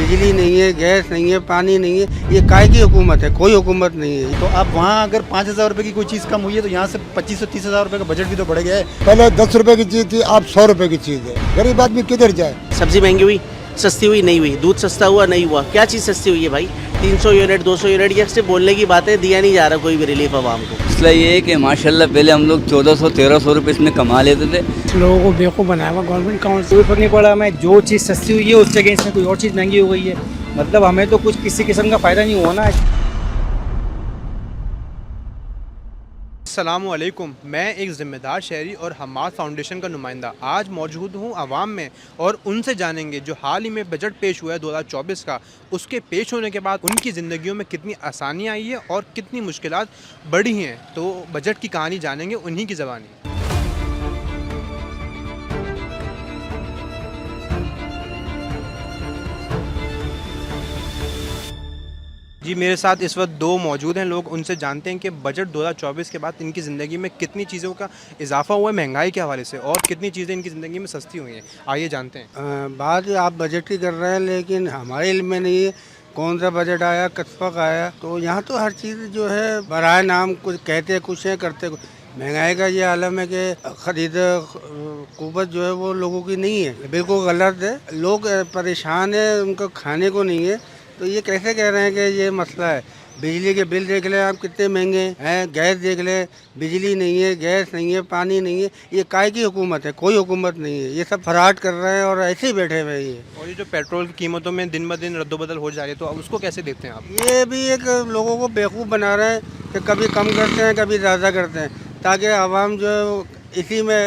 बिजली नहीं है, गैस नहीं है, पानी नहीं है। ये काय की हुकूमत है? कोई हुकूमत नहीं है। तो आप वहाँ अगर 5,000 रुपये की कोई चीज़ कम हुई है तो यहाँ से 25-30,000 रुपये का बजट भी तो बढ़ गया है। पहले 10 रुपए की चीज़ थी, अब 100 रुपए की चीज़ है। गरीब आदमी किधर जाए? सब्जी महंगी हुई, सस्ती हुई, नहीं हुई। दूध सस्ता हुआ, नहीं हुआ। क्या चीज़ सस्ती हुई है भाई? 300 यूनिट 200 यूनिट ये सिर्फ बोलने की बात है, दिया नहीं जा रहा कोई भी रिलीफ आवाम को। मसला ये है कि माशाल्लाह पहले हम लोग 1400-1300 रुपये इसमें कमा लेते थे। लोगों को बेवकूफ़ बनाया हुआ गवर्नमेंट काउंसिल। कोई फर्क नहीं पड़ा हमें, जो चीज़ सस्ती हुई है उस जगह इसमें कोई और चीज़ महंगी हो गई है। मतलब हमें तो कुछ किसी किस्म का फ़ायदा नहीं हुआ ना। अस्सलामुअलैकुम। मैं एक ज़िम्मेदार शहरी और हमाद फाउंडेशन का नुमाइंदा आज मौजूद हूँ आवाम में और उनसे जानेंगे जो हाल ही में बजट पेश हुआ है 2024 का, उसके पेश होने के बाद उनकी ज़िंदगियों में कितनी आसानी आई है और कितनी मुश्किलात बढ़ी हैं। तो बजट की कहानी जानेंगे उन्हीं की ज़बानी। जी, मेरे साथ इस वक्त दो मौजूद हैं लोग, उनसे जानते हैं कि बजट 2024 के बाद इनकी ज़िंदगी में कितनी चीज़ों का इजाफा हुआ है महंगाई के हवाले से और कितनी चीज़ें इनकी ज़िंदगी में सस्ती हुई हैं। आइए जानते हैं। बात आप बजट की कर रहे हैं, लेकिन हमारे इल्म में नहीं है कौन सा बजट आया, कब तक आया। तो यहाँ तो हर चीज़ जो है बराए नाम कुछ कहते कुछ है, करते कुछ। महंगाई का ये आलम है कि ख़रीद क़ुव्वत जो है वो लोगों की नहीं है, बिल्कुल गलत है। लोग परेशान है, उनको खाने को नहीं है। तो ये कैसे कह रहे हैं कि ये मसला है? बिजली के बिल देख लें आप कितने महंगे हैं, गैस देख लें, बिजली नहीं है, गैस नहीं है, पानी नहीं है। ये काय की हुकूमत है? कोई हुकूमत नहीं है। ये सब फराड कर रहे हैं और ऐसे ही बैठे हुए हैं ये। और ये जो पेट्रोल की कीमतों में दिन ब दिन रद्दोबदल हो जा रही है, तो अब उसको कैसे देखते हैं आप? ये भी एक लोगों को बेवकूफ़ बना रहे हैं कि कभी कम करते हैं, कभी ज़्यादा करते हैं, ताकि आवाम जो है वो इसी में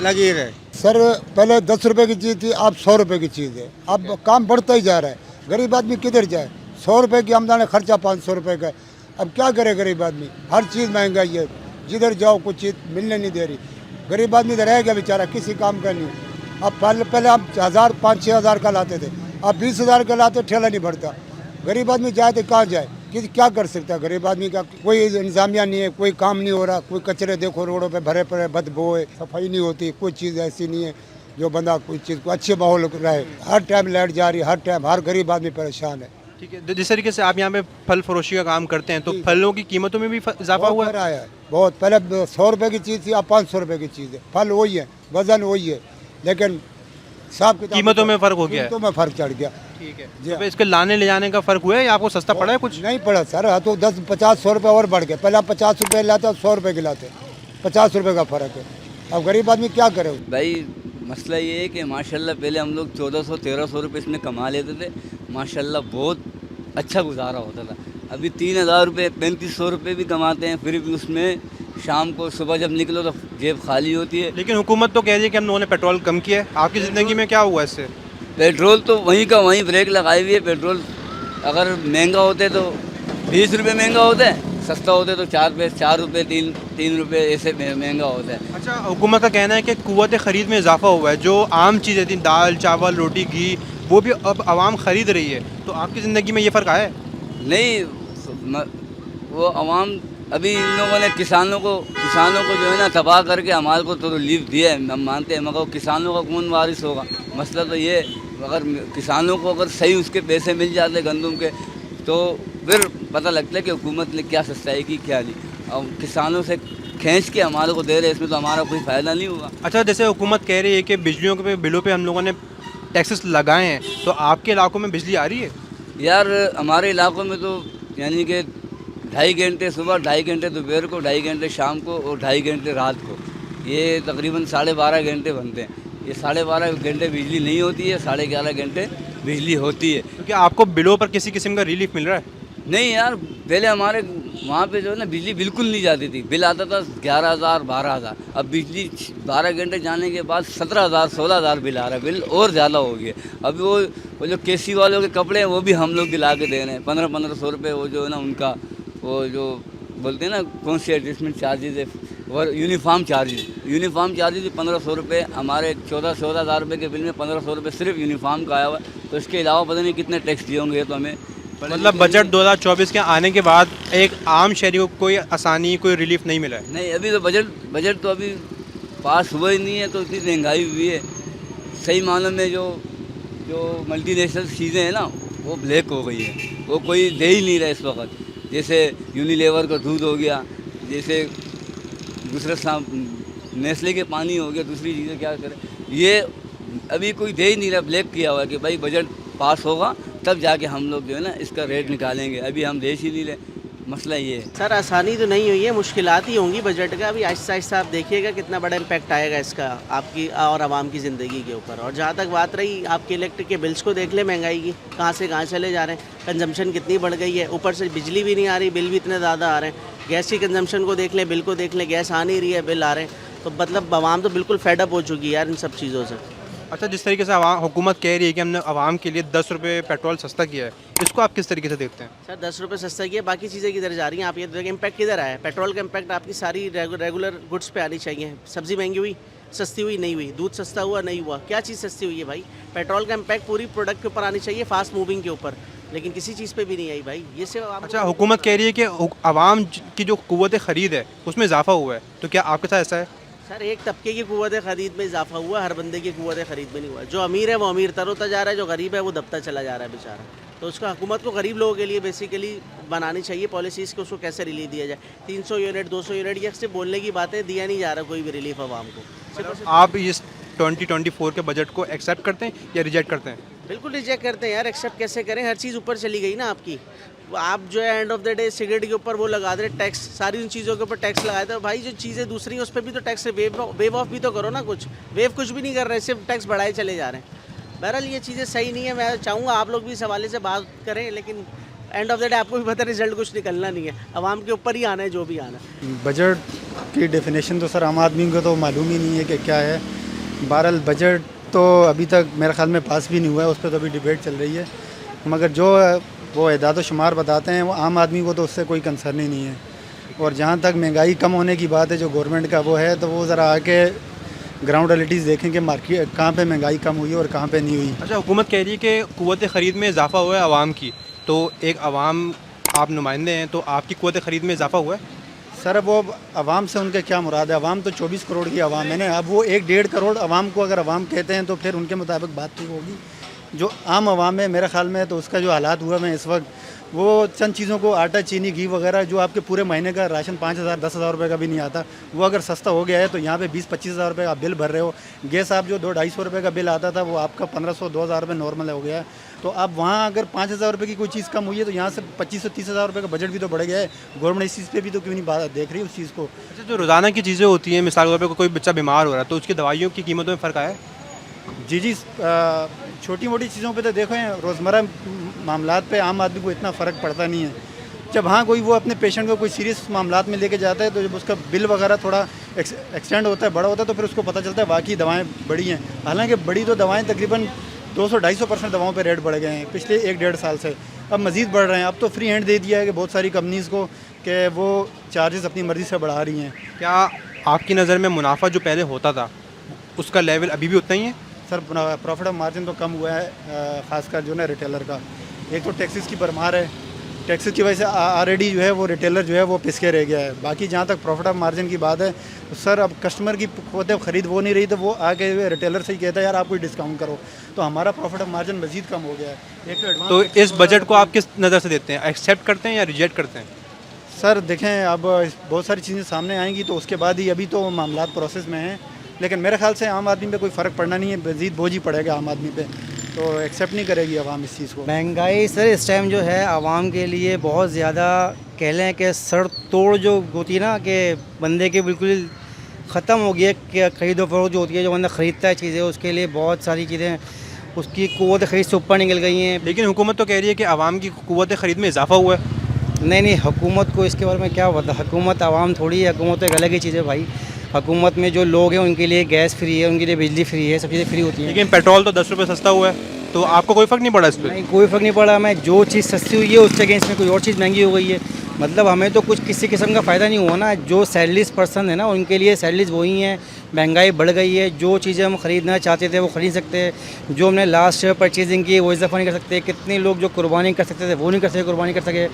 लगी रहे। सर पहले 10 रुपए की चीज़ थी, अब 100 रुपए की चीज़ है। अब काम बढ़ता ही जा रहा है। गरीब आदमी किधर जाए? 100 रुपए की आमदनी, खर्चा 500 रुपए का। अब क्या करे गरीब आदमी? हर चीज़ महंगाई है, जिधर जाओ कुछ चीज़ मिलने नहीं दे रही। गरीब आदमी तो रह गया बेचारा, किसी काम का नहीं। अब पहले हम 1000 5-6 हज़ार का लाते थे, अब 20,000 का लाते, ठेला नहीं भरता। गरीब आदमी जाए तो कहाँ जाए? क्या कर सकता है गरीब आदमी का? कोई इंतजामिया नहीं है, कोई काम नहीं हो रहा। कोई कचरे देखो रोडों पे भरे पड़े, बदबू है, सफाई नहीं होती। कोई चीज़ ऐसी नहीं है जो बंदा कोई चीज़ को अच्छे माहौल रहे। हर टाइम लाइट जा रही है, हर टाइम हर गरीब आदमी परेशान है। ठीक है, जिस तरीके से आप यहाँ पे फल फरोशी का काम करते हैं, तो फलों की कीमतों में भी इजाफा हुआ है? है बहुत। पहले 100 रुपए की चीज़ थी, अब 500 रुपए की चीज़ है। फल वही है, वजन वही है, लेकिन सब कीमतों में फ़र्क हो गया है। कीमतों में फ़र्क चढ़ गया। ठीक है, तो इसके लाने ले जाने का फ़र्क हुआ है या आपको सस्ता पड़ा है कुछ? नहीं पड़ा सर, हाँ तो 10-50-100 रुपये और बढ़ गए। पहले आप 50 रुपये लाते, 100 रुपये के लाते। 50 रुपये का फ़र्क है। अब गरीब आदमी क्या करे? भाई मसला ये है कि माशाल्लाह पहले हम लोग 1400-1300 रुपये इसमें कमा लेते थे। माशाल्लाह बहुत अच्छा गुजारा होता था। अभी 3,000 रुपये 3500 रुपये भी कमाते हैं, फिर भी उसमें शाम को सुबह जब निकलो तो जेब खाली होती है। लेकिन हुकूमत तो कह रही है कि हम लोगों ने पेट्रोल कम किया है। आपकी ज़िंदगी में क्या हुआ इससे? पेट्रोल तो वहीं का वहीं ब्रेक लगाई हुई है। पेट्रोल अगर महंगा होते तो 20 रुपये महंगा होता है, सस्ता होते तो 4 रुपये 3 रुपये ऐसे महंगा होता है। अच्छा, हुकूमत का कहना है कि क़ुव्वत ख़रीद में इजाफा हुआ है। जो आम चीज़ें थी, दाल चावल रोटी घी, वो भी अब आवाम ख़रीद रही है। तो आपकी ज़िंदगी में ये फ़र्क आया है? नहीं, वो आवाम अभी इन लोगों ने किसानों को जो है ना तबाह करके हमारे को तो रिलीफ दिया है, हम मानते हैं, मगर किसानों का कौन वारिस होगा? मसला तो ये, अगर किसानों को अगर सही उसके पैसे मिल जाते गंदम के, तो फिर पता लगता है कि हुकूमत ने क्या सस्ताई की क्या नहीं। अब किसानों से खींच के हमारे को दे रहे, इसमें तो हमारा कोई फ़ायदा नहीं हुआ। अच्छा, जैसे हुकूमत कह रही है कि बिजलियों के बिलों पे हम लोगों ने टैक्सेस लगाए हैं, तो आपके इलाकों में बिजली आ रही है? यार हमारे इलाकों में तो यानी कि 2.5 घंटे सुबह, 2.5 घंटे दोपहर को, 2.5 घंटे शाम को और 2.5 घंटे रात को, ये तकरीबन 12.5 घंटे बनते हैं। ये 12.5 घंटे बिजली नहीं होती है, 11.5 घंटे बिजली होती है। क्योंकि आपको बिलों पर किसी किस्म का रिलीफ मिल रहा है? नहीं यार, पहले हमारे वहाँ पे जो है ना बिजली बिल्कुल नहीं जाती थी। बिल आता था 11,000 12,000। अब बिजली 12 घंटे जाने के बाद 17,000 16,000 बिल आ रहा है। बिल और ज़्यादा हो गया। अभी वो जो केसी वालों के कपड़े हैं वो भी हम लोग दिला के दे रहे हैं 1500 रुपये। वो जो है ना उनका वो जो बोलते हैं ना कौन सी एडजस्टमेंट चार्जेज है, और यूनिफॉर्म चार्जेज 1500 रुपये। हमारे 14,000 रुपये के बिल में 1500 रुपये सिर्फ यूनिफॉर्म का आया हुआ है। तो इसके अलावा पता नहीं कितने टैक्स दिए होंगे। तो हमें मतलब बजट 2024 के आने के बाद एक आम शहरी को कोई आसानी, कोई रिलीफ नहीं मिला है? नहीं, अभी तो बजट तो अभी पास हुआ ही नहीं है। तो इतनी महंगाई हुई है, सही मानों में जो जो मल्टीनेशनल चीज़ें हैं ना वो ब्लैक हो गई है, वो कोई दे ही नहीं रहा इस वक्त। जैसे यूनिलेवर का दूध हो गया, जैसे दूसरा नेस्ले के पानी हो गया, दूसरी चीज़ें क्या करें, ये अभी कोई दे ही नहीं रहा। ब्लैक किया हुआ है कि भाई बजट पास होगा तब जाके हम लोग जो है ना इसका रेट निकालेंगे, अभी हम देश ही नहीं रहे। मसला ये है सर, आसानी तो नहीं हुई है, मुश्किलात ही होंगी बजट का। अभी आहिस्ता आहिस्ता आप देखिएगा कितना बड़ा इम्पैक्ट आएगा इसका आपकी और आवाम की ज़िंदगी के ऊपर। और जहाँ तक बात रही आपके इलेक्ट्रिक के बिल्स को देख ले, महंगाई की कहाँ से कहाँ चले जा रहे हैं, कंजम्पशन कितनी बढ़ गई है, ऊपर से बिजली भी नहीं आ रही, बिल भी इतने ज़्यादा आ रहे हैं। गैस की कंजम्पशन को देख लें, बिल को देख लें, गैस आ नहीं रही है, बिल आ रहे हैं। तो मतलब आवाम तो बिल्कुल फेडअप हो चुकी है यार इन सब चीज़ों से। अच्छा, जिस तरीके से हुकूमत कह रही है कि हमने आवाम के लिए 10 रुपये पेट्रोल सस्ता किया है, इसको आप किस तरीके से देखते हैं? सर 10 रुपये सस्ता किया, बाकी चीज़ें किधर जा रही हैं? आप ये देखिए इम्पैक्ट किधर आया है। पेट्रोल का इम्पैक्ट आपकी सारी रेगुलर गुड्स पे आनी चाहिए। सब्ज़ी महंगी हुई, सस्ती हुई, नहीं हुई। दूध सस्ता हुआ, नहीं हुआ। क्या चीज़ सस्ती हुई है भाई? पेट्रोल का इम्पैक्ट पूरी प्रोडक्ट के ऊपर आनी चाहिए, फास्ट मूविंग के ऊपर, लेकिन किसी चीज़ पे भी नहीं आई भाई। ये सिर्फ अच्छा, हुकूमत कह रही है कि आवाम की जो कुव्वत ख़रीद है उसमें इजाफा हुआ है, तो क्या आपके साथ ऐसा है? सर एक तबके की कुव्वत ख़रीद में इजाफा हुआ, हर बंदे की कुव्वत ख़रीद में नहीं हुआ। जो अमीर है वो अमीर तर होता जा रहा है, जो गरीब है वो दबता चला जा रहा है बेचारा। तो उसका हुकूमत को गरीब लोगों के लिए बेसिकली बनानी चाहिए पॉलिसीज़ कि उसको कैसे रिलीफ दिया जाए। 300 यूनिट 200 यूनिट ये सिर्फ बोलने की बात है, दिया नहीं जा रहा कोई भी रिलीफ आवाम को। आप इस 2024 के बजट को एक्सेप्ट करते हैं या रिजेक्ट करते हैं? बिल्कुल रिजेक्ट करते हैं यार। एक्सेप्ट कैसे करें? हर चीज़ ऊपर चली गई ना आपकी। आप जो है end of the day cigarette के ऊपर वो लगा दे रहे टैक्स, सारी उन चीज़ों के ऊपर टैक्स लगाए थे भाई। जो चीज़ें दूसरी हैं उस पर भी तो टैक्स वेव ऑफ भी तो करो ना। कुछ भी नहीं कर रहे, सिर्फ टैक्स बढ़ाए चले जा रहे हैं। बहरहाल ये चीज़ें सही नहीं है। मैं चाहूँगा आप लोग भी इस हवाले से बात करें, लेकिन एंड ऑफ द डे आपको भी पता है रिजल्ट कुछ निकलना नहीं है, आवाम के ऊपर ही आना है जो भी आना है। बजट की डेफिनेशन तो सर आम आदमी को तो मालूम ही नहीं है कि क्या है। बहरहाल बजट तो अभी तक मेरे ख्याल में पास भी नहीं हुआ है, उस पर तो अभी डिबेट चल रही है। मगर जो वो एदाद शुमार बताते हैं वो आम आदमी को तो उससे कोई कंसर्न ही नहीं है। और जहाँ तक महंगाई कम होने की बात है जो गवर्नमेंट का वो है, तो वो ज़रा आके ग्राउंड रियलिटीज़ देखें कि मार्केट कहाँ पे महंगाई कम हुई है और कहाँ पे नहीं हुई। अच्छा, हुकूमत कह रही है कि कुव्वत ख़रीद में इजाफा हुआ है आवाम की, तो एक आवाम आप नुमाइंदे हैं, तो आपकी कुव्वत ख़रीद में इजाफा हुआ है? सर वो आवाम से उनके क्या मुराद है? आवाम तो 24 करोड़ की आवाम है ना। अब वो 1-1.5 करोड़ आवाम को अगर आवाम कहते हैं तो फिर उनके मुताबिक बात ठीक होगी। जो आम आवाम है मेरे ख्याल में तो उसका जो हालात हुआ है इस वक्त, वो चंद चीज़ों को आटा चीनी घी वगैरह जो आपके पूरे महीने का राशन 5,000-10,000 रुपये का भी नहीं आता, वो अगर सस्ता हो गया है तो यहाँ पे 20-25 हज़ार रुपये का बिल भर रहे हो। गैस आप जो 200-250 रुपये का बिल आता था वो आपका 1,500-2,000 रुपये नॉर्मल हो गया है। तो अब वहाँ अगर 5,000 रुपये की कोई चीज़ कम हुई है तो यहाँ से 25-30 हज़ार रुपये का बजट भी तो बढ़ गया है। गवर्नमेंट इस चीज़ पे भी तो क्यों नहीं बात देख रही उस चीज़ को? अच्छा, जो रोज़ाना की चीज़ें होती हैं, मिसाल के तौर पर कोई बच्चा बीमार हो रहा है तो उसकी दवाइयों की कीमतों में फ़र्क आया है? जी छोटी मोटी चीज़ों पे तो देखें रोज़मर्रा मामलात पे आम आदमी को इतना फ़र्क पड़ता नहीं है। जब हाँ कोई वो अपने पेशेंट को कोई सीरियस मामलात में लेके जाता है तो जब उसका बिल वगैरह थोड़ा एक्सटेंड होता है, बड़ा होता है, तो फिर उसको पता चलता है वाकई दवाएं बढ़ी हैं। हालांकि बड़ी तो दवाएं तकरीबन 200-250% दवाओं पे रेट बढ़ गए हैं पिछले 1-1.5 साल से। अब मज़ीद बढ़ रहे हैं। अब तो फ्री हैंड दे दिया है कि बहुत सारी कंपनीज़ को कि वो चार्जेस अपनी मर्ज़ी से बढ़ा रही हैं। क्या आपकी नज़र में मुनाफा जो पहले होता था उसका लेवल अभी भी उतना ही है? सर प्रॉफिट ऑफ मार्जिन तो कम हुआ है, ख़ासकर जो ना रिटेलर का। एक तो टैक्सेस की भरमार है, टैक्सेस की वजह से ऑलरेडी जो है वो रिटेलर जो है वो पिसके रह गया है। बाकी जहाँ तक प्रॉफिट ऑफ मार्जिन की बात है तो सर अब कस्टमर की खुद ख़रीद वो नहीं रही तो वो आके रिटेलर से ही कहता है यार आप कोई डिस्काउंट करो, तो हमारा प्रॉफिट ऑफ मार्जिन मज़ीद कम हो गया है। एक तो इस बजट को आप किस नज़र से देते हैं, एक्सेप्ट करते हैं या रिजेक्ट करते हैं? सर देखें अब बहुत सारी चीज़ें सामने आएंगी तो उसके बाद ही, अभी तो मामलात प्रोसेस में हैं, लेकिन मेरे ख्याल से आम आदमी पे कोई फ़र्क पड़ना नहीं है, मज़ीद बोझ ही पड़ेगा आम आदमी पे, तो एक्सेप्ट नहीं करेगी आवाम इस चीज़ को। महंगाई सर इस टाइम जो है आवाम के लिए बहुत ज़्यादा कह लें कि सर तोड़ जो होती है ना, कि बंदे के बिल्कुल ख़त्म हो गया कि खरीदो फरोख्त जो होती है, जो बंदा ख़रीदता है चीज़ें उसके लिए बहुत सारी चीज़ें उसकी क़ुव्वत ख़रीद से ऊपर निकल गई हैं। लेकिन हुकूमत तो कह रही है कि आवाम की क़ुव्वत ख़रीद में इजाफा हुआ है। नहीं, हुकूमत को इसके बारे में क्या पता। हुकूमत आवाम थोड़ी है, हुकूमत तो एक अलग ही चीज़ है भाई। हुकूमत में जो लोग हैं उनके लिए गैस फ्री है, उनके लिए बिजली फ्री है, सब चीज़ें फ्री होती हैं। लेकिन पेट्रोल तो 10 रुपये सस्ता हुआ है, तो आपको कोई फ़र्क नहीं पड़ा इस पर? नहीं, कोई फ़र्क नहीं पड़ा। मैं जो चीज़ सस्ती हुई है उसके अगेंस्ट में कोई और चीज़ महंगी हो गई है, मतलब हमें तो कुछ किसी किस्म का फ़ायदा नहीं हुआ ना। जो सैलरीज पर्सन है ना उनके लिए सैलरीज वही हैं, महंगाई बढ़ गई है। जो चीज़ें हम ख़रीदना चाहते थे वो ख़रीद सकते हैं, जो हमने लास्ट परचेजिंग की वो इजाफा नहीं कर सकते। कितने लोग जो कुर्बानी कर सकते थे वो नहीं कर सके, कुर्बानी कर सके।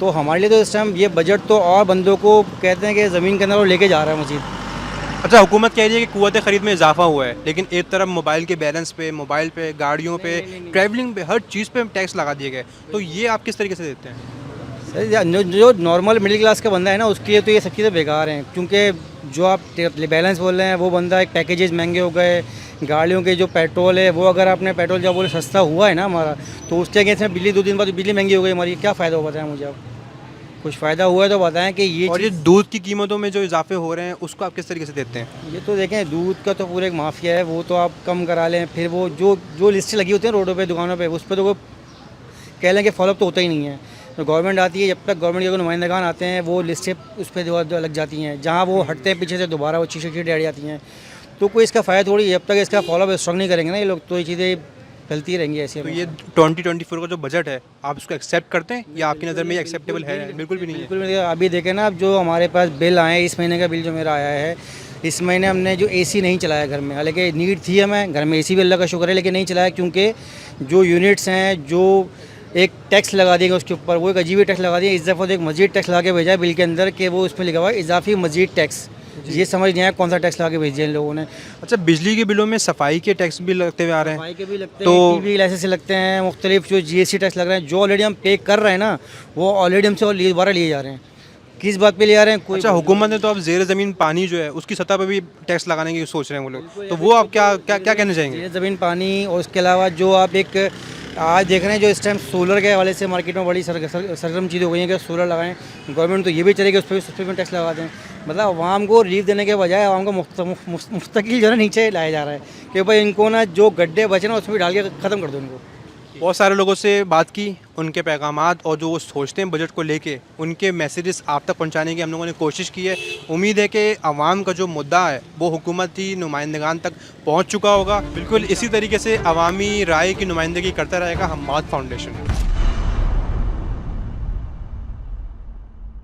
तो हमारे लिए तो इस टाइम ये बजट तो और बंदों को कहते हैं कि ज़मीन के अंदर वो लेके जा रहा है मज़ीद। अच्छा, हुकूमत कह रही है कि क़ुव्वत ख़रीद में इजाफा हुआ है, लेकिन एक तरफ मोबाइल के बैलेंस पे, मोबाइल पे, गाड़ियों पे, ट्रैवलिंग पे, हर चीज़ पे टैक्स लगा दिए गए। तो ये आप किस तरीके से देते हैं? सर जो नॉर्मल मिडिल क्लास का बंदा है ना, उसके लिए तो ये सब चीज़ें बेकार हैं, क्योंकि जो आप बैलेंस बोल रहे हैं वो बंदा, एक पैकेजेस महंगे हो गए, गाड़ियों के जो पेट्रोल है वो, अगर आपने पेट्रोल जब बोले सस्ता हुआ है ना हमारा, तो उसके अगेंस्ट में बिजली 2 दिन बाद बिजली महंगी हो गई हमारी, क्या फ़ायदा हुआ, बताएं मुझे आप। कुछ फ़ायदा हुआ है तो बताएं कि ये और ये दूध की कीमतों में जो इजाफे हो रहे हैं उसको आप किस तरीके से देते हैं? ये तो देखें, दूध का तो पूरा एक माफिया है, वो तो आप कम करा लें, फिर वो जो लिस्टें लगी होती हैं रोडों पे, दुकानों पे, उस पर तो वो कह लें कि फॉलोअप तो होता ही नहीं है। तो गवर्नमेंट आती है, जब तक गवर्नमेंट के कोई नुमाइंदगान आते हैं वो लिस्टें उस पर लग जाती हैं, जहाँ वो हटते हैं पीछे से दोबारा वो चीज़ें डाल जाती हैं। तो कोई इसका फ़ायदा थोड़ी, जब तक इसका फॉलोअप स्ट्रॉन्ग नहीं करेंगे ना ये लोग, तो ये चीज़ें चलती रहेंगी ऐसे। तो ये 2024 का जो बजट है, आप इसको एक्सेप्ट करते हैं या आपकी नज़र में ये एक्सेप्टेबल है? बिल्कुल भी नहीं है। बिल्कुल नहीं। अभी देखें ना, अब जो हमारे पास बिल आए, इस महीने का बिल जो मेरा आया है, इस महीने हमने जो एसी नहीं चलाया घर में, हालांकि नीड थी हमें घर में एसी भी, अल्लाह का शुक्र है, लेकिन नहीं चलाया क्योंकि जो यूनिट्स हैं, जो एक टैक्स लगा दिया उसके ऊपर, वो एक अजीब टैक्स लगा दिया, इस दफ़ा तो एक मजीद टैक्स लगा के भेजा है बिल के अंदर कि वो उसमें लिखा हुआ है इजाफी मजीद टैक्स। ये समझ नहीं आया कौन सा टैक्स लगा के भेजे इन लोगों ने। अच्छा, बिजली के बिलों में सफाई के टैक्स भी लगते हुए आ रहे हैं। सफाई के भी लगते तो हैं, टीवी लाइसेंस से लगते हैं, मुख्तलिफ जो जीएसटी टैक्स लग रहे हैं, जो ऑलरेडी हम पे कर रहे हैं ना, वो ऑलरेडी हमसे और दोबारा लिए जा रहे हैं। किस बात पे ले आ रहे हैं कोई। अच्छा, हुकूमत ने तो अब ज़ेर ज़मीन पानी जो है उसकी सतह पर भी टैक्स लगाने की सोच रहे हैं वो लोग, तो वो आप क्या क्या क्या कहना चाहेंगे? ये ज़मीन पानी, और उसके अलावा जो आप एक आज देख रहे हैं, जो इस टाइम सोलर के हवाले से मार्केट में बड़ी सरगर्म चीज़ें हो गई हैं कि सोलर लगाएं, गवर्नमेंट तो ये भी चलेगी उस पर भी टैक्स लगा दें। मतलब आवाम को रिलीफ देने के बजाय आवाम को मुस्तकिल जो है नीचे लाया जा रहा है कि भाई इनको ना जो गड्ढे बचे ना उसमें डाल के ख़त्म कर दो इनको। बहुत सारे लोगों से बात की, उनके पैगामात और जो वो सोचते हैं बजट को लेके, उनके मैसेजेस आप तक पहुंचाने की हम लोगों ने कोशिश की है। उम्मीद है कि आवाम का जो मुद्दा है वो हुकूमती नुमाइंदगान तक पहुंच चुका होगा। बिल्कुल इसी तरीके से अवामी राय की नुमाइंदगी करता रहेगा हम्माद फाउंडेशन।